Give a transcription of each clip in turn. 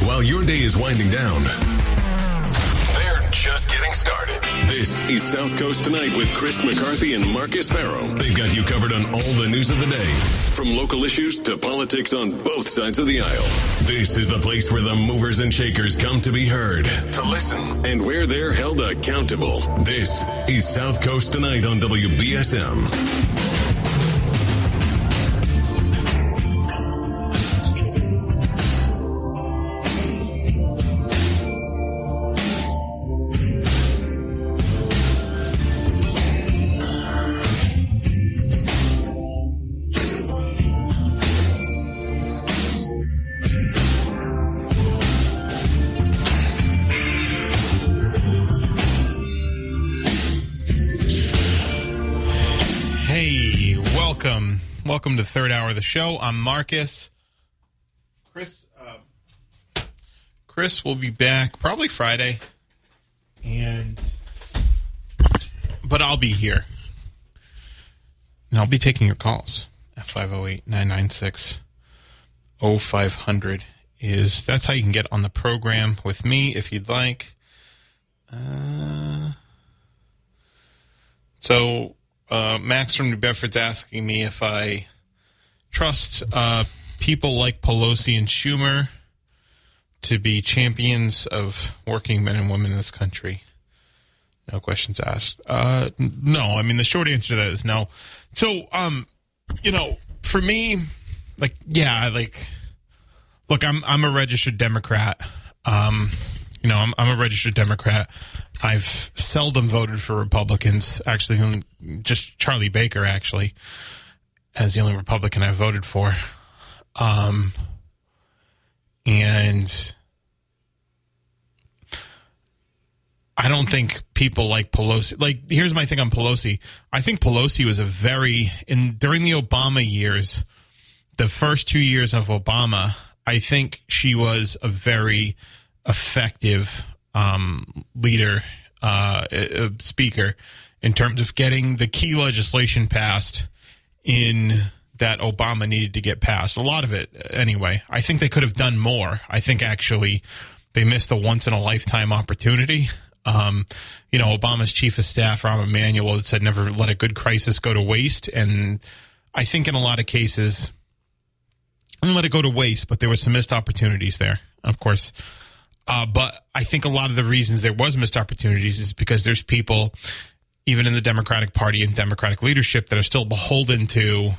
While your day is winding down, they're just getting started. This is South Coast Tonight with Chris McCarthy and Marcus Farrow. They've got you covered on all the news of the day, from local issues to politics on both sides of the aisle. This is the place where the movers and shakers come to be heard, to listen, and where they're held accountable. This is South Coast Tonight on WBSM. Welcome to the third hour of the show. I'm Marcus. Chris will be back probably Friday, but I'll be here. And I'll be taking your calls at 508-996-0500. That's how you can get on the program with me if you'd like. Max from New Bedford's asking me if I trust people like Pelosi and Schumer to be champions of working men and women in this country. No questions asked. No. I mean, the short answer to that is no. So, for me, look, I'm a registered Democrat. I'm a registered Democrat. I've seldom voted for Republicans. Actually, just Charlie Baker, actually, as the only Republican I voted for. And I don't think people like Pelosi. Here's my thing on Pelosi. I think Pelosi was during the Obama years, the first 2 years of Obama, I think she was a very effective leader, speaker, in terms of getting the key legislation passed in that Obama needed to get passed. A lot of it, anyway. I think they could have done more. I think, actually, they missed a once-in-a-lifetime opportunity. Obama's chief of staff, Rahm Emanuel, had said never let a good crisis go to waste. And I think in a lot of cases, I didn't let it go to waste, but there were some missed opportunities there, of course. But I think a lot of the reasons there was missed opportunities is because there's people, even in the Democratic Party and Democratic leadership, that are still beholden to,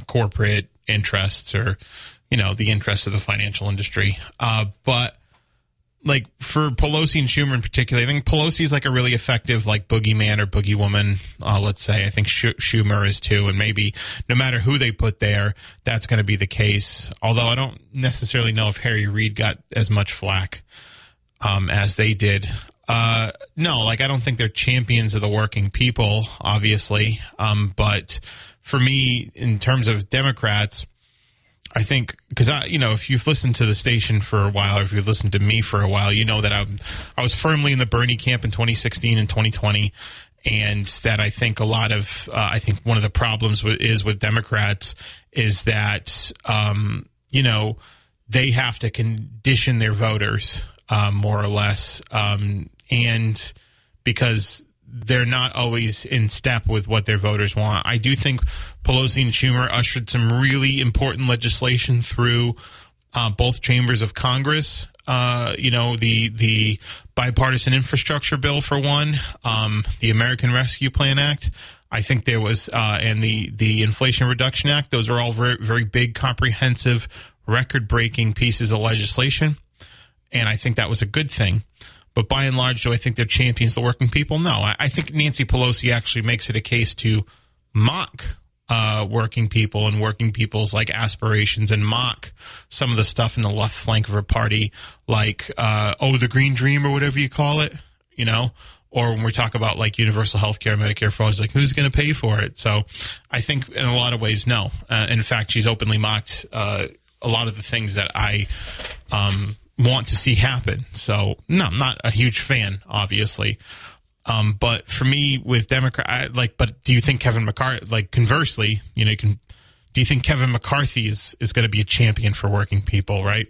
corporate interests or, the interests of the financial industry. But for Pelosi and Schumer in particular, I think Pelosi is a really effective boogeyman or boogeywoman, let's say. I think Schumer is too, and maybe no matter who they put there, that's going to be the case. Although I don't necessarily know if Harry Reid got as much flack as they did. No, I don't think they're champions of the working people, obviously. But for me, in terms of Democrats, I think, because if you've listened to the station for a while, or if you've listened to me for a while, you know that I was firmly in the Bernie camp in 2016 and 2020, and that I think one of the problems with Democrats is that, they have to condition their voters, more or less, and because they're not always in step with what their voters want. I do think Pelosi and Schumer ushered some really important legislation through both chambers of Congress. The bipartisan infrastructure bill, for one, the American Rescue Plan Act. I think there was, and the Inflation Reduction Act. Those are all very, very big, comprehensive, record-breaking pieces of legislation. And I think that was a good thing. But by and large, do I think they're champions of the working people? No. I think Nancy Pelosi actually makes it a case to mock working people and working people's aspirations, and mock some of the stuff in the left flank of her party, the Green Dream or whatever you call it, or when we talk about universal health care, Medicare for all, who's going to pay for it? So I think in a lot of ways, no. In fact, she's openly mocked a lot of the things that I want to see happen. So, no, I'm not a huge fan, obviously. But for me, with Democrat, but do you think Kevin McCarthy, conversely, you can Do you think Kevin McCarthy is going to be a champion for working people, right?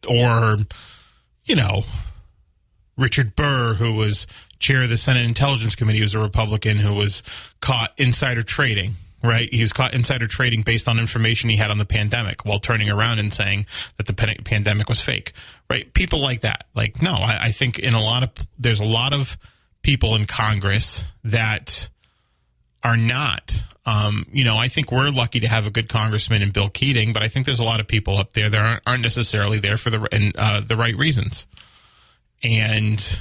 Or, Richard Burr, who was chair of the Senate Intelligence Committee, was a Republican who was caught insider trading, right? He was caught insider trading based on information he had on the pandemic while turning around and saying that the pandemic was fake, right? People like that. Like, no, I think there's a lot of people in Congress that are not. I think we're lucky to have a good congressman in Bill Keating, but I think there's a lot of people up there that aren't necessarily there for the right reasons. And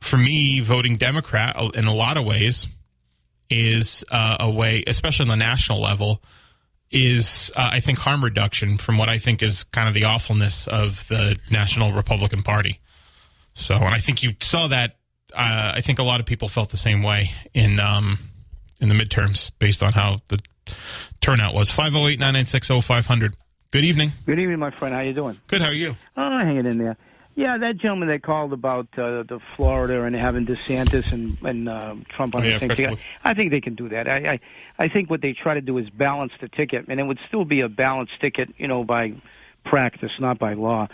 for me, voting Democrat in a lot of ways is a way, especially on the national level, is, I think, harm reduction from what I think is kind of the awfulness of the National Republican Party. So, and I think you saw that. I think a lot of people felt the same way in the midterms based on how the turnout was. 508-996-0500. Good evening. Good evening, my friend. How you doing? Good. How are you? Oh, hanging in there. Yeah, that gentleman that called about the Florida and having DeSantis and Trump on the same ticket, I think they can do that. I think what they try to do is balance the ticket, and it would still be a balanced ticket, by practice, not by law,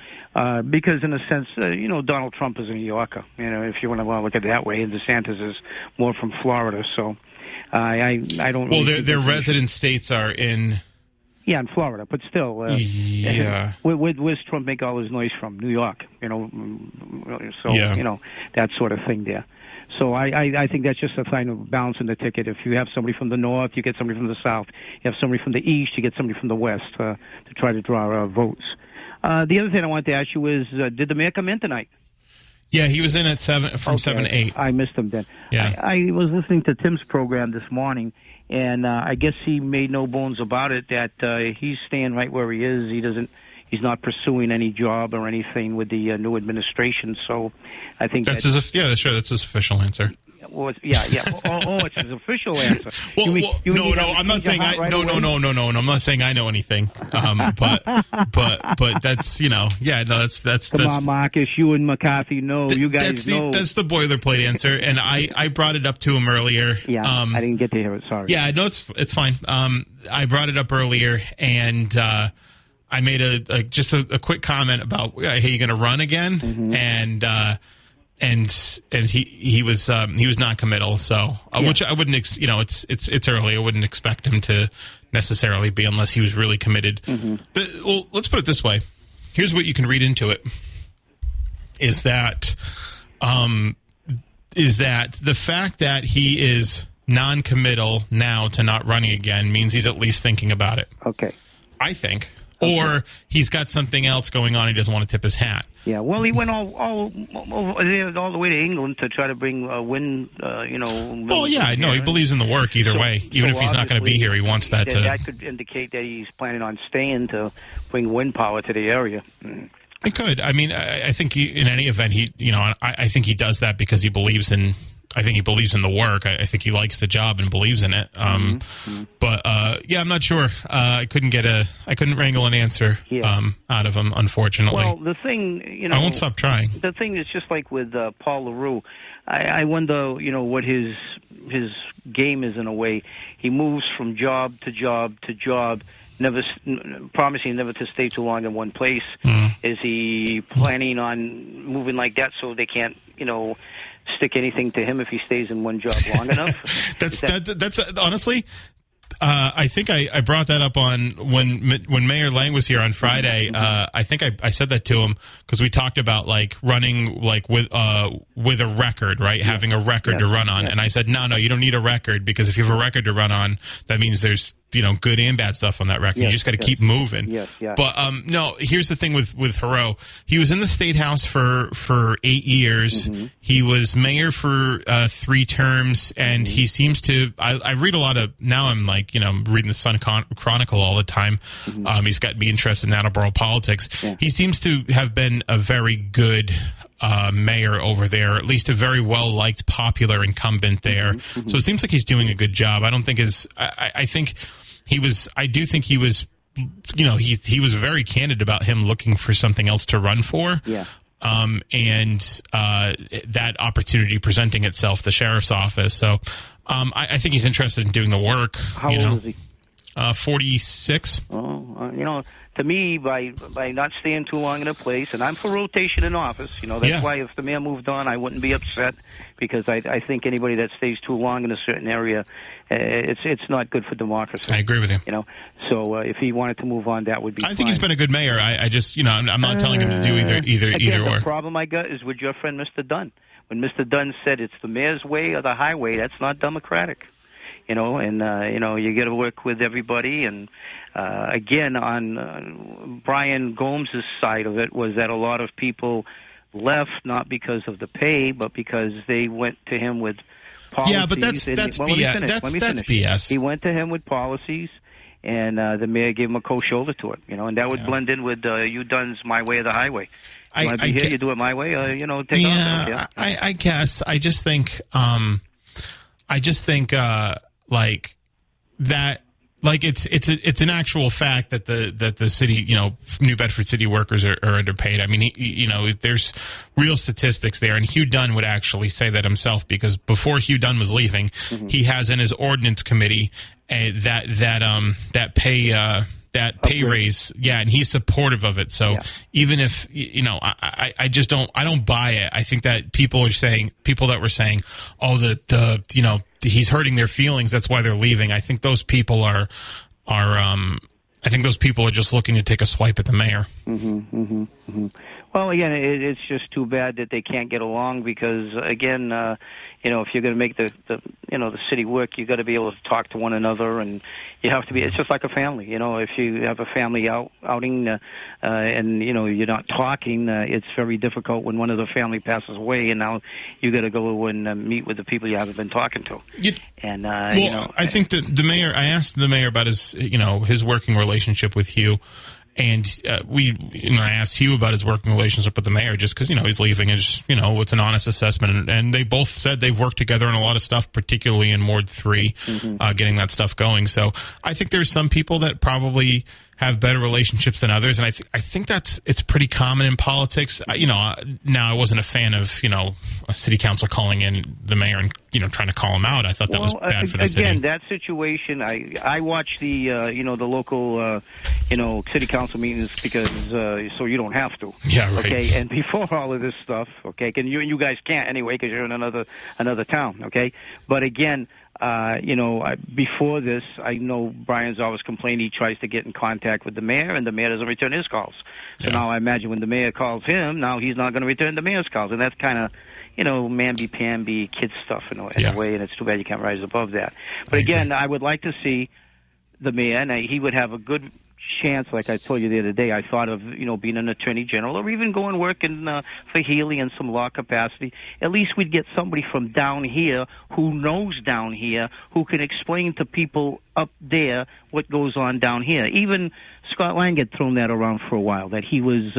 because in a sense, Donald Trump is a New Yorker, if you want to look at it that way, and DeSantis is more from Florida. So I don't. Well, their resident states are in. Yeah, in Florida, but still. Where's Trump make all his noise from? New York, So that sort of thing there. So I think that's just a sign of balancing the ticket. If you have somebody from the north, you get somebody from the south. You have somebody from the east, you get somebody from the west to try to draw votes. The other thing I wanted to ask you is, did the mayor come in tonight? Yeah, he was in at 7 to 8. I missed him then. Yeah. I was listening to Tim's program this morning, and I guess he made no bones about it that he's staying right where he is. He's not pursuing any job or anything with the new administration. So I think that's his official answer. Well, it's his official answer. No, I'm not saying No, I'm not saying I know anything. But that's that's. Come on, Marcus, you and McCarthy know. You guys know. That's the boilerplate answer, and I brought it up to him earlier. Yeah, I didn't get to hear it. Sorry. Yeah, no, it's fine. I brought it up earlier, and I made just a quick comment about, hey, you going to run again? Mm-hmm. And he was non-committal, so which I wouldn't it's early. I wouldn't expect him to necessarily be unless he was really committed. Mm-hmm. Well, let's put it this way. Here's what you can read into it: is that the fact that he is non-committal now to not running again means he's at least thinking about it. Okay, I think. Or he's got something else going on. He doesn't want to tip his hat. Yeah, well, he went all the way to England to try to bring win. Well, yeah, no, he believes in the work either way. Even if he's not going to be here, he wants that to. That could indicate that he's planning on staying to bring wind power to the area. It could. I mean, I think in any event, I think he does that because he believes in. I think he believes in the work. I think he likes the job and believes in it. But I'm not sure. I couldn't wrangle an answer out of him, unfortunately. Well, the thing, I won't stop trying. The thing is just like with Paul LaRue. I wonder, what his game is in a way. He moves from job to job to job, never promising never to stay too long in one place. Is he planning on moving like that so they can't, stick anything to him if he stays in one job long enough? That's honestly, I think I brought that up on when Mayor Lang was here on Friday. I think I said that to him because we talked about like running like with a record, right? Yeah. Having a record to run on, and I said no, you don't need a record because if you have a record to run on, that means there's good and bad stuff on that record. You just got to keep moving. But no, here's the thing with Haro. He was in the State House for 8 years. Mm-hmm. He was mayor for 3 terms, and he seems to. I read a lot of now. I'm like reading the Sun Chronicle all the time. Mm-hmm. He's got me interested in Attleboro politics. Yeah. He seems to have been a very good mayor over there, or at least a very well liked, popular incumbent there. Mm-hmm. So it seems like he's doing a good job. I don't think I think. I do think he was, he was very candid about him looking for something else to run for. Yeah. and that opportunity presenting itself, the sheriff's office. So I think he's interested in doing the work. How old is he? 46. Oh, to me, by not staying too long in a place, and I'm for rotation in office, that's why if the mayor moved on, I wouldn't be upset, because I think anybody that stays too long in a certain area, it's not good for democracy. I agree with you. So if he wanted to move on, that would be fine. I think he's been a good mayor. I just, I'm not telling him to do either or. The problem I got is with your friend Mr. Dunn. When Mr. Dunn said it's the mayor's way or the highway, that's not democratic. You got to work with everybody. And again, on Brian Gomes' side of it was that a lot of people left not because of the pay, but because they went to him with policies. Yeah, but that's BS. That's BS. He went to him with policies, and the mayor gave him a cold shoulder to it. And that would blend in with you Dunn's My Way or the Highway. You want to be here, you do it my way. Take off. Yeah, I guess. I just think. It's an actual fact that the city, New Bedford city workers are underpaid. I mean, there's real statistics there, and Hugh Dunn would actually say that himself, because before Hugh Dunn was leaving, he has in his ordinance committee that pay raise, and he's supportive of it. So even if I don't buy it. I think that people that were saying, he's hurting their feelings, that's why they're leaving. I think those people are just looking to take a swipe at the mayor. Well, again, it's just too bad that they can't get along, because again, if you're going to make the city work, you got to be able to talk to one another, and you have to be. It's just like a family. If you have a family outing, and you're not talking, it's very difficult when one of the family passes away, and now you got to go and meet with the people you haven't been talking to. I think that the mayor. I asked the mayor about his working relationship with Hugh. And I asked Hugh about his working relationship with the mayor, just because he's leaving. It's it's an honest assessment, and they both said they've worked together on a lot of stuff, particularly in Ward 3, getting that stuff going. So I think there's some people that probably have better relationships than others, and I think it's pretty common in politics. Now I wasn't a fan of a city council calling in the mayor and trying to call him out. I thought that was bad for the city. Again, that situation, I watch the the local city council meetings, because so you don't have to. Yeah, right. Okay, and before all of this stuff, okay, and you guys can't anyway, because you're in another town. Okay, but again. Before this, I know Brian's always complained he tries to get in contact with the mayor, and the mayor doesn't return his calls. So now I imagine when the mayor calls him, now he's not going to return the mayor's calls, and that's kind of, mamby-pamby kid stuff in a way, and it's too bad you can't rise above that. But again, I would like to see the mayor, and he would have a good chance, like I told you the other day. I thought of being an attorney general, or even going working for Healy in some law capacity. At least we'd get somebody from down here who knows down here, who can explain to people up there what goes on down here. Even Scott Lang had thrown that around for a while, that he was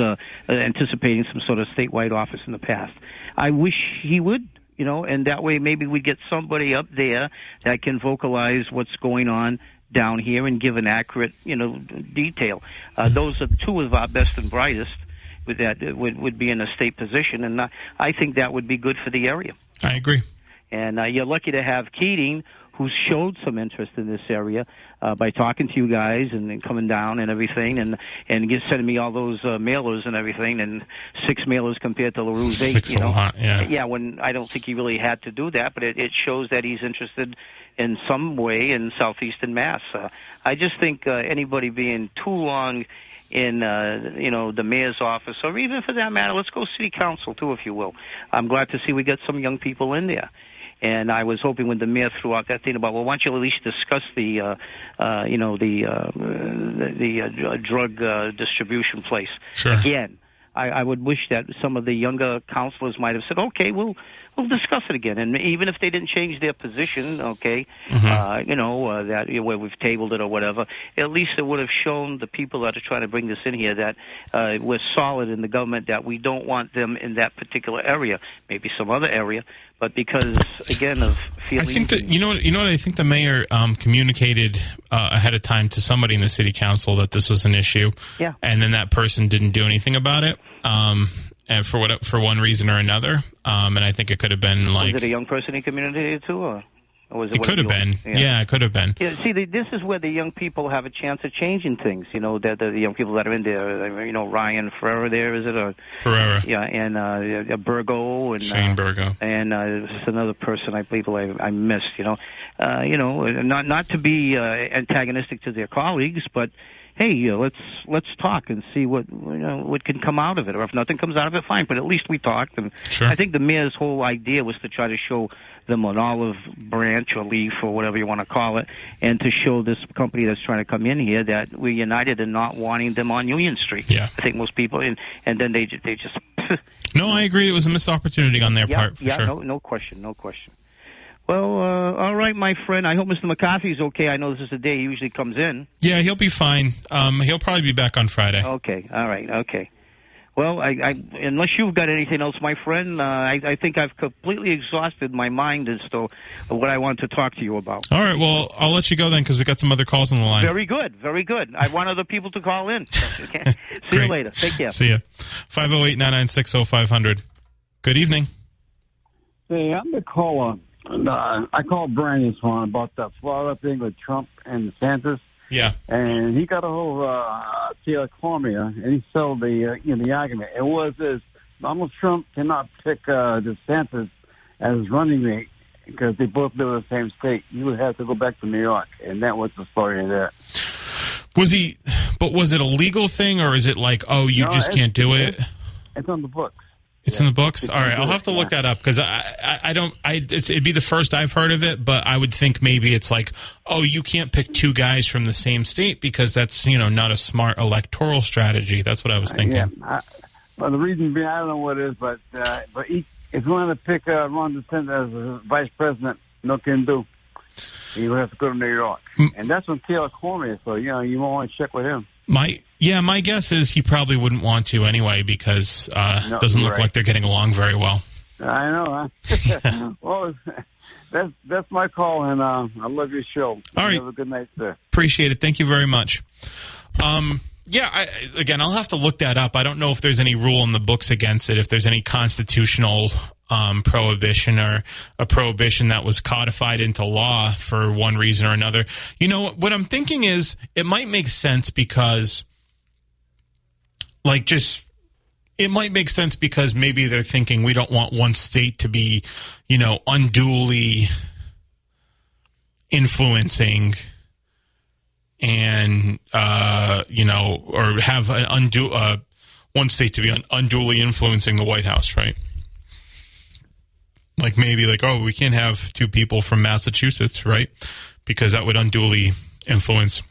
anticipating some sort of statewide office in the past. I wish he would. And that way maybe we'd get somebody up there that can vocalize what's going on down here and give an accurate, detail. Those are two of our best and brightest with that would be in a state position, and I think that would be good for the area. I agree. And you're lucky to have Keating, who showed some interest in this area by talking to you guys and coming down and everything, and sending me all those mailers and everything, and 6 mailers compared to LaRue's 8. 6 a lot, yeah. When I don't think he really had to do that, but it shows that he's interested in some way in southeastern Mass. I just think anybody being too long in the mayor's office, or even for that matter, let's go city council too, if you will. I'm glad to see we got some young people in there. And I was hoping when the mayor threw out that thing about, well, why don't you at least discuss the drug distribution place. Sure. Again, I would wish that some of the younger councilors might have said, okay, we'll discuss it again. And even if they didn't change their position, okay, that where we've tabled it or whatever, at least it would have shown the people that are trying to bring this in here that we're solid in the government, that we don't want them in that particular area, maybe some other area. But because, again, of feelings... I think that, you know what, I think the mayor communicated ahead of time to somebody in the city council that this was an issue. Yeah. And then that person didn't do anything about it. for one reason or another. And I think it could have been like... Was it a young person he communicated to, or was it... It could have been. Yeah, it could have been. Yeah, see, this is where the young people have a chance of changing things. You know, the young people that are in there, you know, Ryan Ferreira there, is it? Ferreira. Yeah, and Burgo. And Shane Burgo. And there's another person I believe I missed, you know. Not to be antagonistic to their colleagues, but... Hey, let's talk and see what can come out of it. Or if nothing comes out of it, fine. But at least we talked. And sure. I think the mayor's whole idea was to try to show them an olive branch or leaf or whatever you want to call it, and to show this company that's trying to come in here that we're united in not wanting them on Union Street. Yeah. I think most people, and then they just. No, I agree. It was a missed opportunity on their part. Yeah, sure. no question. Well, all right, my friend. I hope Mr. McCarthy's okay. I know this is the day he usually comes in. Yeah, he'll be fine. He'll probably be back on Friday. Okay, all right, okay. Well, I unless you've got anything else, my friend, I think I've completely exhausted my mind as to what I want to talk to you about. All right, well, I'll let you go then because we got some other calls on the line. Very good. I want other people to call in. See you later. Take care. See ya. 508-996-0500. Good evening. Hey, I'm the caller. I called Brandon's phone about that Florida thing with Trump and DeSantis. Yeah. And he got a hold of Taylor Cormier, and he sold the argument. It was this: Donald Trump cannot pick DeSantis as running mate because they both live in the same state. You would have to go back to New York, and that was the story of that. Was it a legal thing, or is it like, oh, you just can't do it? It's on the books. It's in the books? All right, I'll have to look that up because it'd be the first I've heard of it, but I would think maybe it's like, oh, you can't pick two guys from the same state because that's, not a smart electoral strategy. That's what I was thinking. Well, the reason being, I don't know what it is, but if you want to pick Ron DeSantis as vice president, no can do. You would have to go to New York. And that's when Taylor Cormier, so, you won't want to check with him. My guess is he probably wouldn't want to anyway because it doesn't look like they're getting along very well. I know, huh? Well, that's my call, and I love your show. All right. Have a good night, sir. Appreciate it. Thank you very much. Again, I'll have to look that up. I don't know if there's any rule in the books against it, if there's any constitutional prohibition or a prohibition that was codified into law for one reason or another. What I'm thinking is it might make sense because it might make sense because maybe they're thinking we don't want one state to be, unduly influencing and, or have an one state to be unduly influencing the White House, right? Like maybe we can't have two people from Massachusetts, right? Because that would unduly influence.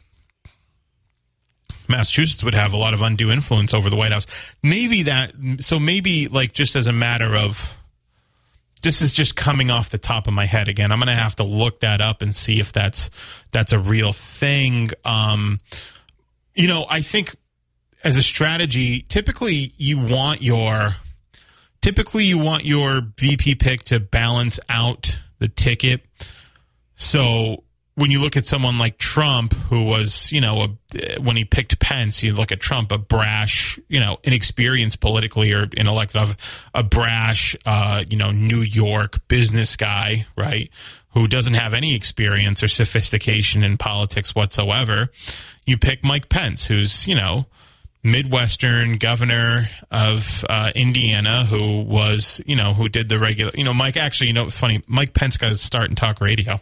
Massachusetts would have a lot of undue influence over the White House. Maybe just as a matter of, this is just coming off the top of my head again. I'm going to have to look that up and see if that's a real thing. I think as a strategy, typically you want your VP pick to balance out the ticket. So when you look at someone like Trump, who was, when he picked Pence, you look at Trump, a brash, inexperienced politically or in elected office, a brash, New York business guy, right, who doesn't have any experience or sophistication in politics whatsoever. You pick Mike Pence, who's, Midwestern governor of Indiana, who was, who did the regular, Mike, actually, it's funny, Mike Pence got his start in talk radio,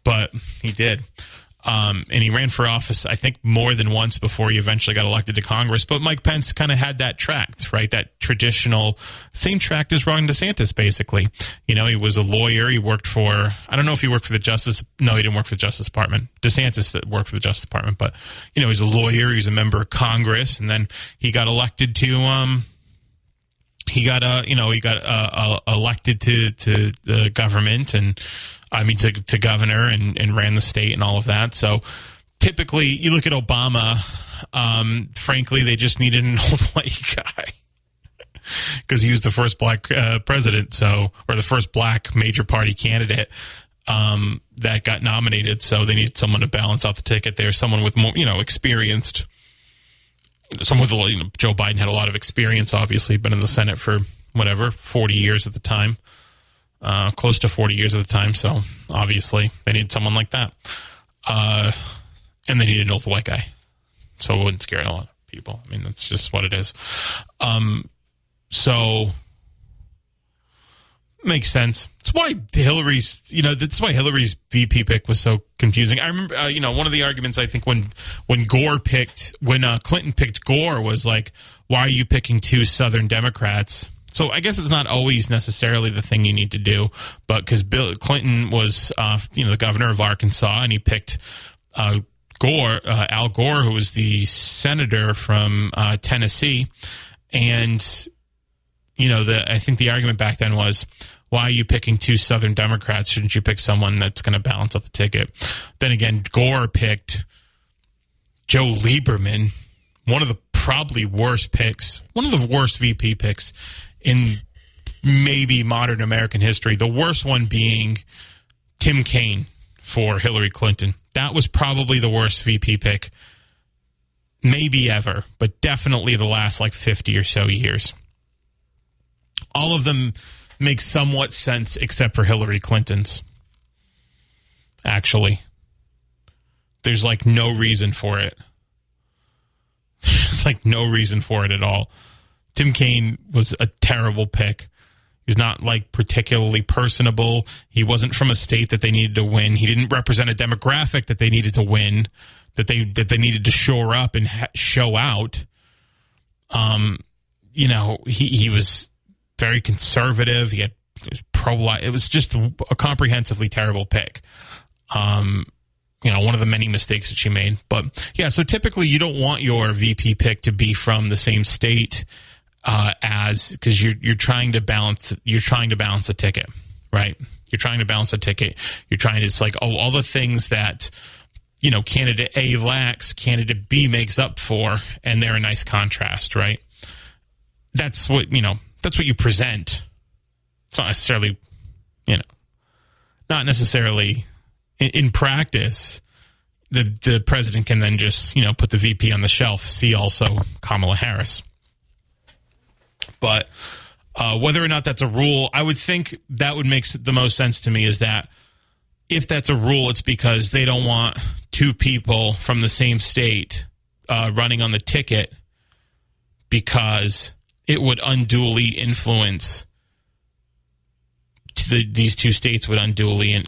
but he did. And he ran for office, I think, more than once before he eventually got elected to Congress. But Mike Pence kind of had that tract, right? That traditional, same tract as Ron DeSantis, basically. He was a lawyer. He worked for, I don't know if he worked for the Justice, no, he didn't work for the Justice Department. DeSantis that worked for the Justice Department. But, he's a lawyer. He's a member of Congress. And then he got elected to, elected to the government and, to governor and ran the state and all of that. So typically you look at Obama, frankly, they just needed an old white guy because he was the first black president, or the first black major party candidate that got nominated. So they needed someone to balance out the ticket there, someone with more, experienced someone with Joe Biden had a lot of experience, obviously, been in the Senate for 40 years at the time, close to 40 years at the time. So obviously they needed someone like that. And they needed an old white guy. So it wouldn't scare a lot of people. I mean, that's just what it is. So makes sense. That's why Hillary's VP pick was so confusing. I remember, one of the arguments I think when Clinton picked Gore was like, why are you picking two Southern Democrats? So I guess it's not always necessarily the thing you need to do, but because Bill Clinton was, the governor of Arkansas, and he picked Al Gore, who was the senator from Tennessee, and I think the argument back then was, why are you picking two Southern Democrats? Shouldn't you pick someone that's going to balance out the ticket? Then again, Gore picked Joe Lieberman, one of the probably worst picks, one of the worst VP picks in maybe modern American history. The worst one being Tim Kaine for Hillary Clinton. That was probably the worst VP pick maybe ever, but definitely the last 50 or so years. All of them make somewhat sense except for Hillary Clinton's. Actually, there's no reason for it. No reason for it at all. Tim Kaine was a terrible pick. He was not particularly personable. He wasn't from a state that they needed to win. He didn't represent a demographic that they needed to win, that they needed to shore up and show out. He was very conservative. He was pro-life. It was just a comprehensively terrible pick. One of the many mistakes that she made. But yeah, so typically you don't want your VP pick to be from the same state because you're trying to balance the ticket, right? You're trying to balance the ticket. You're trying to, it's all the things that candidate A lacks, candidate B makes up for, and they're a nice contrast, right? That's what you present. It's not necessarily, not necessarily in practice. The president can then just, put the VP on the shelf. See also Kamala Harris. But whether or not that's a rule, I would think that would make the most sense to me is that if that's a rule, it's because they don't want two people from the same state running on the ticket because it would unduly influence these two states would unduly,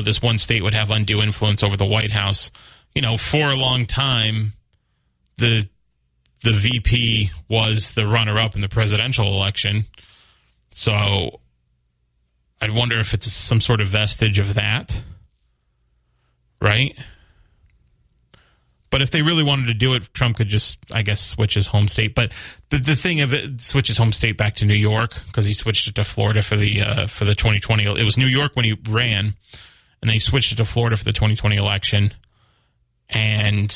this one state would have undue influence over the White House. For a long time, the VP was the runner-up in the presidential election. So I'd wonder if it's some sort of vestige of that, right? But if they really wanted to do it, Trump could just, I guess, switch his home state. But the thing of it, switch his home state back to New York, because he switched it to Florida for the 2020. It was New York when he ran, and then he switched it to Florida for the 2020 election. And,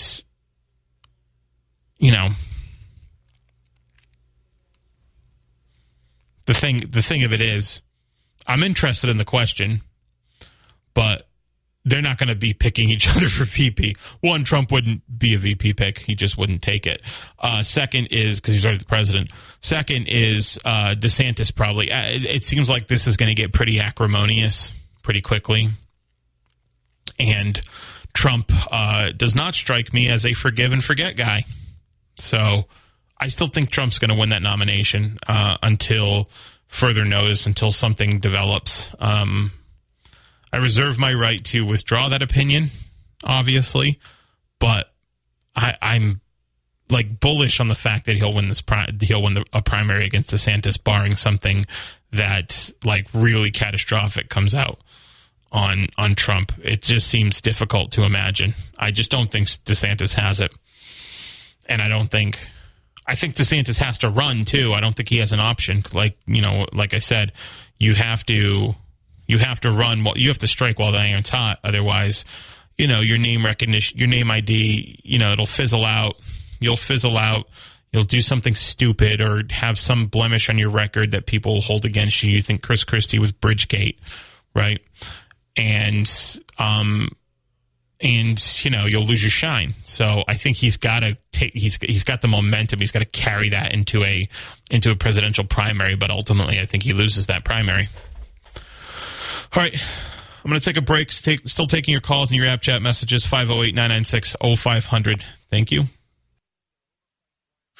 the thing of it is, I'm interested in the question, but they're not going to be picking each other for VP. One, Trump wouldn't be a VP pick. He just wouldn't take it. Second is, because he's already the president. Second is DeSantis probably. It seems like this is going to get pretty acrimonious pretty quickly. And Trump does not strike me as a forgive and forget guy. So I still think Trump's going to win that nomination until further notice, until something develops. I reserve my right to withdraw that opinion, obviously, but I'm bullish on the fact that he'll win a primary against DeSantis, barring something that really catastrophic comes out on Trump. It just seems difficult to imagine. I just don't think DeSantis has it, and I think DeSantis has to run too. I don't think he has an option. Like I said, you have to run. You have to strike while the iron's hot. Otherwise, your name recognition, your name ID, it'll fizzle out. You'll fizzle out. You'll do something stupid or have some blemish on your record that people will hold against you. You think Chris Christie was Bridgegate, right? And you'll lose your shine. So I think he's got to he's got the momentum. He's got to carry that into a presidential primary, but ultimately I think he loses that primary. All right. I'm going to take a break. Still taking your calls and your app chat messages. 508-996-0500. Thank you.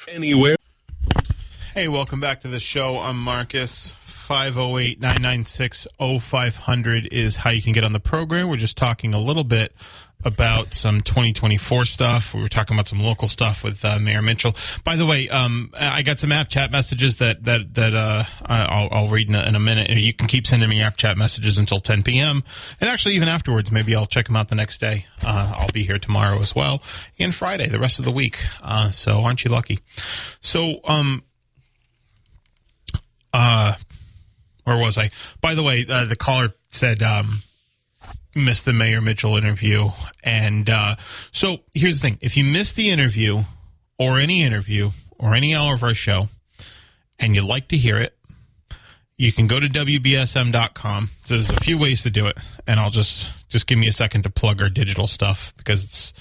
Anywhere. Hey, welcome back to the show. I'm Marcus. 508-996-0500 is how you can get on the program. We're just talking a little bit about some 2024 stuff. We were talking about some local stuff with Mayor Mitchell. By the way, I got some app chat messages that I'll read in a minute. You can keep sending me app chat messages until 10 p.m. And actually, even afterwards, maybe I'll check them out the next day. I'll be here tomorrow as well, and Friday, the rest of the week. So aren't you lucky? So, where was I? By the way, the caller said missed the Mayor Mitchell interview. And so here's the thing. If you missed the interview or any hour of our show and you'd like to hear it, you can go to WBSM.com. So there's a few ways to do it. And I'll just give me a second to plug our digital stuff because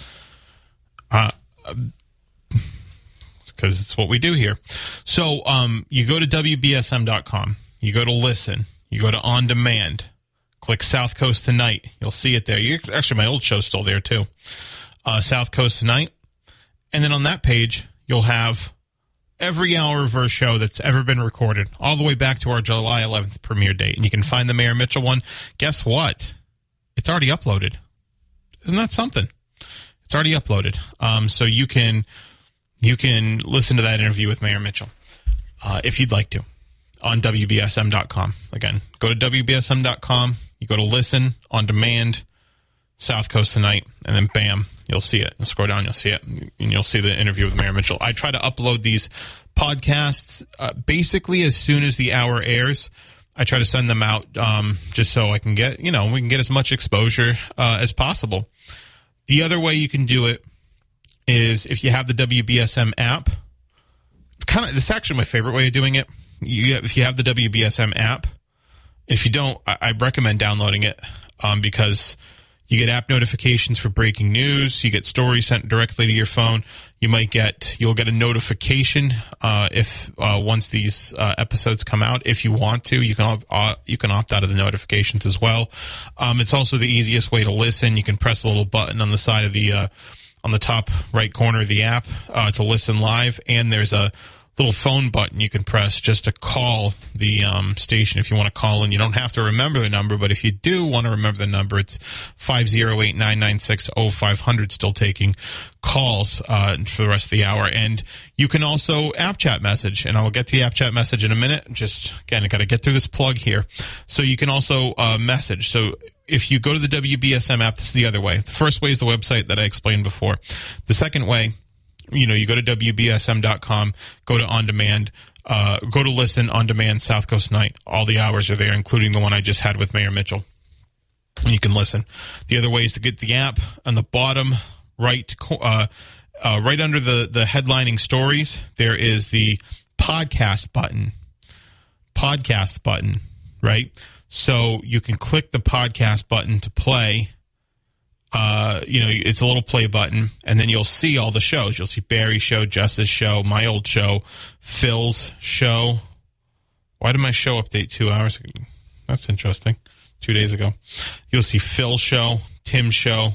it's what we do here. So you go to WBSM.com. You go to listen. You go to on demand. Click South Coast Tonight. You'll see it there. Actually, my old show's still there, too. South Coast Tonight. And then on that page, you'll have every hour of our show that's ever been recorded, all the way back to our July 11th premiere date. And you can find the Mayor Mitchell one. Guess what? It's already uploaded. Isn't that something? It's already uploaded. So you can listen to that interview with Mayor Mitchell if you'd like to on WBSM.com. Again, go to WBSM.com. You go to listen, on demand, South Coast Tonight, and then bam, you'll see it. You'll scroll down, you'll see it, and you'll see the interview with Mayor Mitchell. I try to upload these podcasts basically as soon as the hour airs. I try to send them out just so I can get, we can get as much exposure as possible. The other way you can do it is if you have the WBSM app. This is actually my favorite way of doing it. If you have the WBSM app, if you don't, I recommend downloading it because you get app notifications for breaking news. You get stories sent directly to your phone. You'll get a notification if once these episodes come out. If you want to, you can opt out of the notifications as well. It's also the easiest way to listen. You can press a little button on the side of the on the top right corner of the app to listen live, and there's a little phone button you can press just to call the station if you want to call in. You don't have to remember the number, but if you do want to remember the number, it's 508-996-0500, still taking calls for the rest of the hour. And you can also app chat message, and I'll get to the app chat message in a minute. Just, again, I got to get through this plug here. So you can also message. So if you go to the WBSM app, this is the other way. The first way is the website that I explained before. The second way, you go to WBSM.com, go to On Demand, go to Listen, On Demand, South Coast Night. All the hours are there, including the one I just had with Mayor Mitchell. And you can listen. The other way is to get the app on the bottom right under the headlining stories. There is the podcast button. Podcast button, right? So you can click the podcast button to play. It's a little play button, and then you'll see all the shows. You'll see Barry's show, Jess's show, my old show, Phil's show. Why did my show update 2 hours ago? That's interesting. 2 days ago. You'll see Phil's show, Tim's show,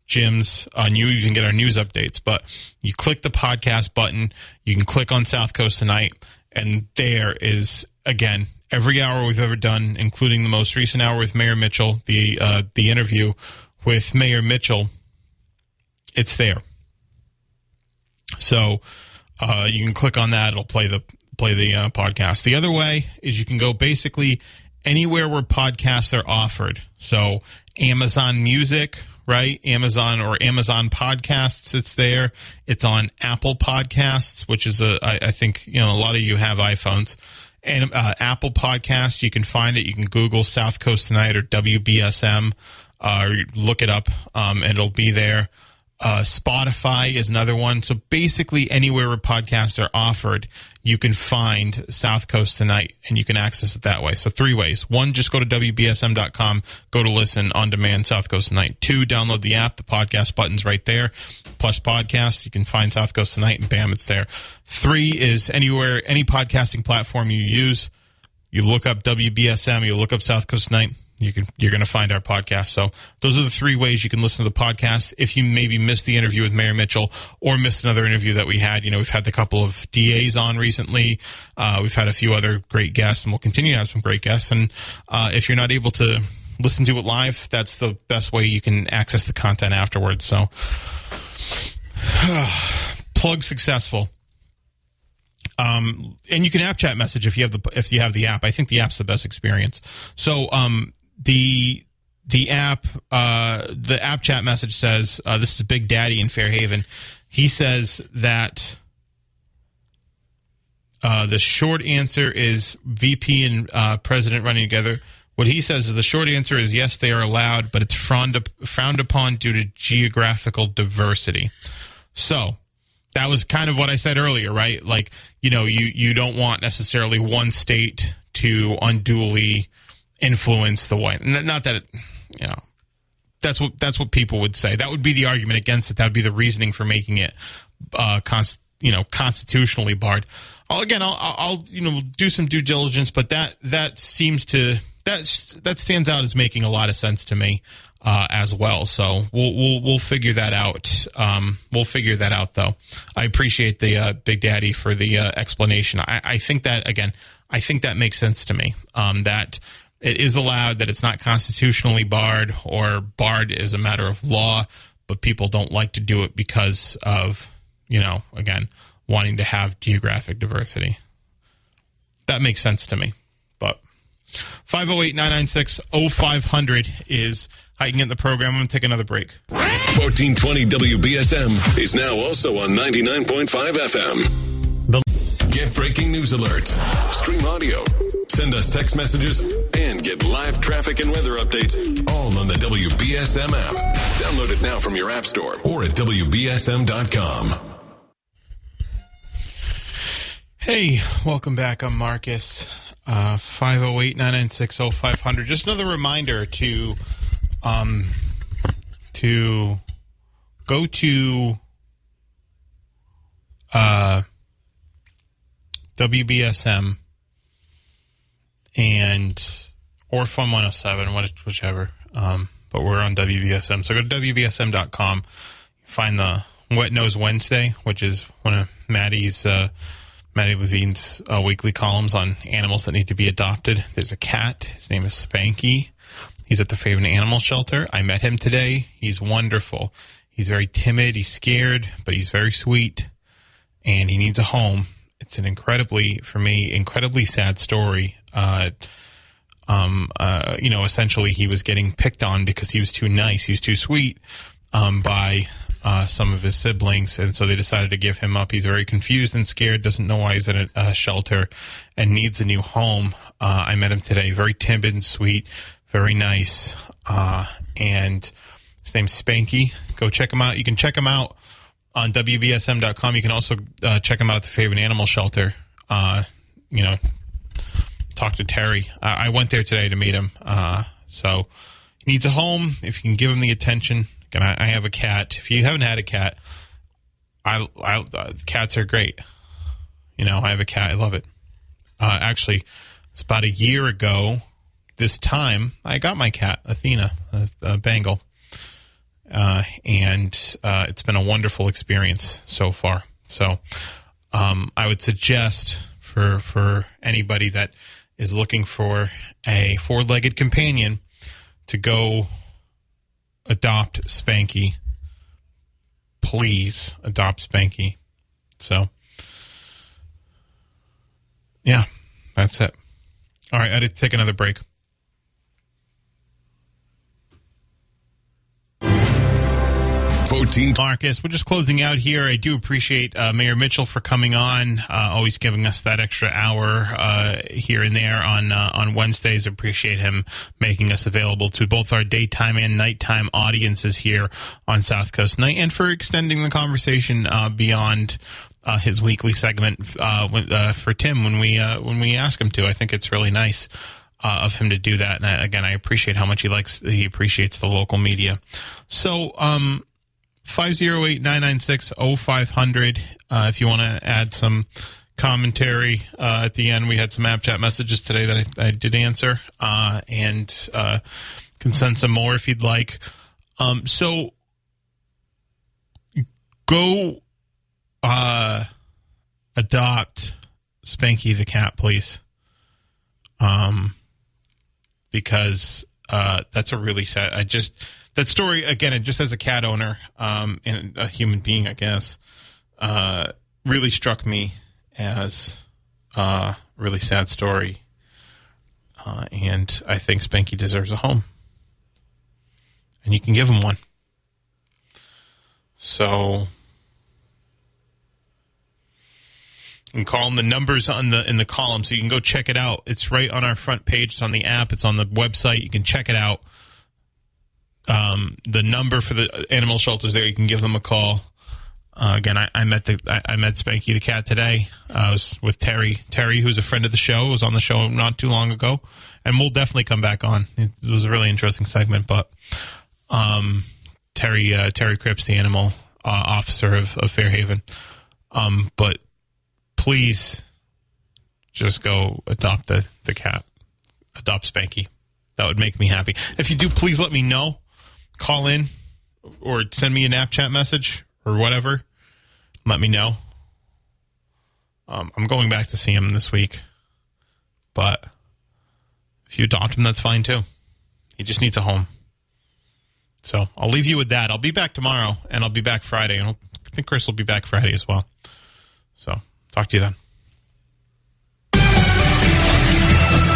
Jim's. You can get our news updates, but you click the podcast button. You can click on South Coast Tonight, and there is, again, every hour we've ever done, including the most recent hour with Mayor Mitchell, the interview with Mayor Mitchell. It's there. So you can click on that. It'll play the podcast. The other way is you can go basically anywhere where podcasts are offered. So Amazon Music, right? Amazon Podcasts, it's there. It's on Apple Podcasts, which is I think a lot of you have iPhones. And Apple Podcasts, you can find it. You can Google South Coast Tonight or WBSM. Look it up, and it'll be there. Spotify is another one. So basically anywhere where podcasts are offered, you can find South Coast Tonight, and you can access it that way. So 3 ways. 1, just go to WBSM.com, go to listen on demand South Coast Tonight. 2, download the app. The podcast button's right there. Plus podcasts, you can find South Coast Tonight, and bam, it's there. 3 is anywhere, any podcasting platform you use, you look up WBSM, you look up South Coast Tonight, you're going to find our podcast. So those are the 3 ways you can listen to the podcast. If you maybe missed the interview with Mayor Mitchell or missed another interview that we had, we've had a couple of DAs on recently. We've had a few other great guests, and we'll continue to have some great guests. And if you're not able to listen to it live, that's the best way you can access the content afterwards. So plug successful. And you can app chat message if you have the app. I think the app's the best experience. So the app chat message says, this is Big Daddy in Fairhaven. He says that the short answer is VP and president running together. What he says is the short answer is yes, they are allowed, but it's frowned upon due to geographical diversity. So that was kind of what I said earlier, right? Like, you don't want necessarily one state to unduly influence the white. Not that, that's what people would say. That would be the argument against it. That would be the reasoning for making it, constitutionally barred. I'll do some due diligence, but that seems to that stands out as making a lot of sense to me. As well, so we'll figure that out. We'll figure that out, though. I appreciate the Big Daddy for the explanation. I think that I think that makes sense to me. That it is allowed, that it's not constitutionally barred, or barred is a matter of law, but people don't like to do it because of wanting to have geographic diversity. That makes sense to me. But 508-996-0500 is how you can get in the program. I'm going to take another break. 1420 WBSM is now also on 99.5 FM. Get breaking news alerts, stream audio, send us text messages, and get live traffic and weather updates all on the WBSM app. Download it now from your app store or at WBSM.com. Hey, welcome back. I'm Marcus. 508-996-0500. Just another reminder to go to WBSM or Fun 107, whichever. But we're on WBSM. So go to WBSM.com. Find the Wet Nose Wednesday, which is one of Maddie Levine's weekly columns on animals that need to be adopted. There's a cat. His name is Spanky. He's at the Fairhaven Animal Shelter. I met him today. He's wonderful. He's very timid. He's scared, but he's very sweet, and he needs a home. It's an incredibly sad story. Essentially he was getting picked on because he was too nice. He was too sweet, by some of his siblings, and so they decided to give him up. He's very confused and scared, doesn't know why he's at a shelter, and needs a new home. I met him today. Very timid and sweet, very nice, and his name's Spanky. Go check him out. You can check him out on WBSM.com. You can also check him out at the Fairhaven Animal Shelter. Talk to Terry. I went there today to meet him. So he needs a home. If you can give him the attention. And I have a cat. If you haven't had a cat, cats are great. I have a cat. I love it. Actually, it's about a year ago this time I got my cat, Athena, a Bengal. And it's been a wonderful experience so far. So I would suggest for anybody that is looking for a four-legged companion to go adopt Spanky. Please adopt Spanky. So, yeah, that's it. All right, I had to take another break. 14. Marcus, we're just closing out here. I do appreciate Mayor Mitchell for coming on, always giving us that extra hour here and there on Wednesdays. Appreciate him making us available to both our daytime and nighttime audiences here on South Coast Night, and for extending the conversation beyond his weekly segment for Tim when we ask him to. I think it's really nice of him to do that. And I appreciate how much he appreciates the local media. So 508-996-0500 if you want to add some commentary at the end. We had some app chat messages today that I did answer, and can send some more if you'd like. So go adopt Spanky the Cat, please. Because that's a really sad. That story again, just as a cat owner and a human being, I guess, really struck me as a really sad story. And I think Spanky deserves a home, and you can give him one. So. And call them the numbers in the column, so you can go check it out. It's right on our front page. It's on the app. It's on the website. You can check it out. The number for the animal shelters there. You can give them a call. Again, I met Spanky the Cat today. I was with Terry, who's a friend of the show, was on the show not too long ago, and we'll definitely come back on. It was a really interesting segment, but Terry Cripps, the animal officer of Fairhaven, but. Please just go adopt the cat. Adopt Spanky. That would make me happy. If you do, please let me know. Call in or send me a Snapchat message or whatever. Let me know. I'm going back to see him this week. But if you adopt him, that's fine too. He just needs a home. So I'll leave you with that. I'll be back tomorrow, and I'll be back Friday. And I think Chris will be back Friday as well. So. Talk to you then.